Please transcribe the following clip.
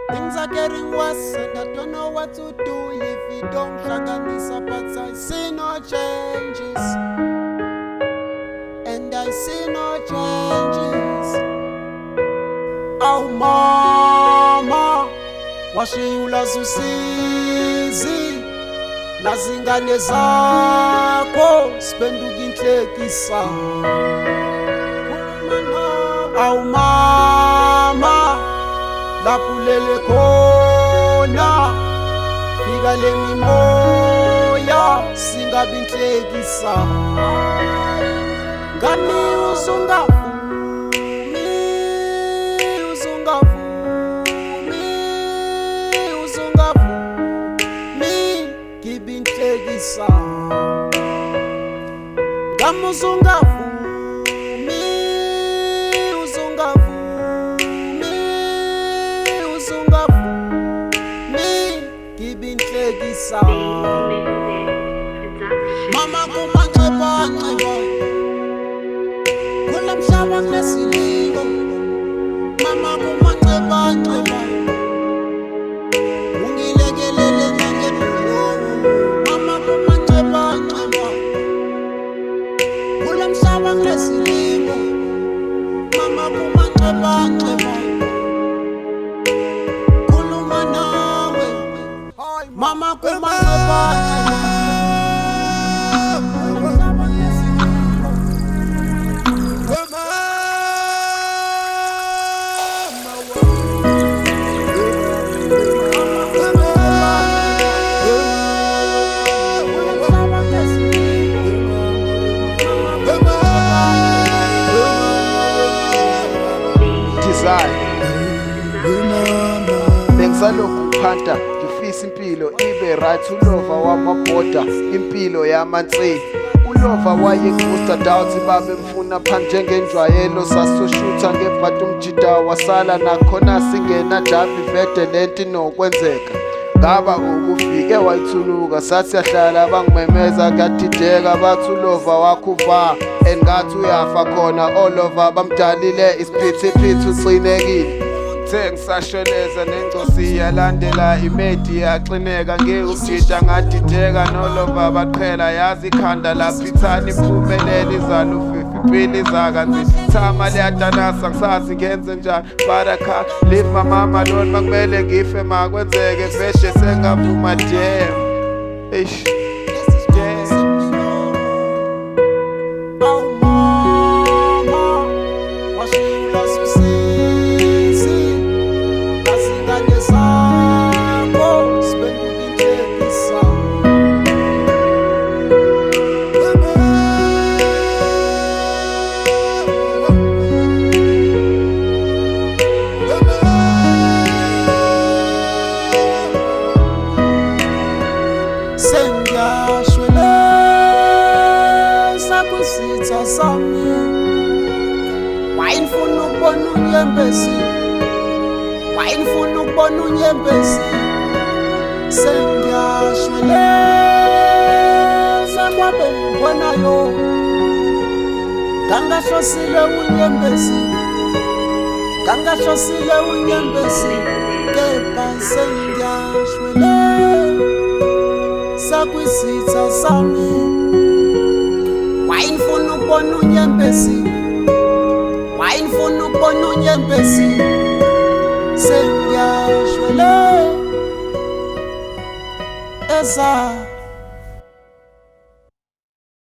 Things are getting worse and I don't know what to do if you don't hlanganisa, but I see no changes. And I see no changes. Oh mama, washiyula zusizi nazingane zakho sipenduka inhlekisa. Awu mama, lapulele khona fika le mimoya singabi inhlekisa. Ngani uzungavumi, uzungavumi ngibe inhlekisa. Ngami uzungavumi, ngibe inhlekisa. Mama kumanxeba kula mhlaba kulesiliko. Mama kumanxeba ungilekelele nangebuhlungu. Mama kumanxeba kula mhlaba kulesiliko. Mama kumanxeba khuluma nawe. Mama kumanxeba bengisalokhu phanta ngifisa impilo ibe right. Ulova wamabhoda impilo yamansi, ulova wayekusta doubt babe mfuna phansi njengenjwayelo. Sasoshutha ngebhadi umjida wasala nakhona singena javi vede lento inokwenzeka. Ngaba ukufike wayithuluka sathi yahlala bangimemeza ngadideka bathi ulova wakhuva and ngathi uyafa khona. Olova bamdalile isiphithiphithi ucinekile. Ngisashoneza nengcosi yalandela imedi yaxineka ngiyujida ngadideka. Nolova baqhela yazi ikhanda laphithana impumelelo izala ufifi impilo izakanzima. Thama liyadanasa ngisazi ngenze njani but I can't leave my mama alone. Makumele ngife makwenzeke veshe sengavuma damn. Eish sengiyashweleza kwisitha sami. Wayengifuna ukubona unyembezi, wayengifuna ukubona unyembezi. Sengiyashweleza kwabe ngibonayo ngangahlosile unyembezi, ngangahlosile unyembezi. Kepha sengiyashweleza kwisitha sami. Wayengifuna ukubona unyembezi, wayengifuna ukubona unyembezi. Sengiyashweleza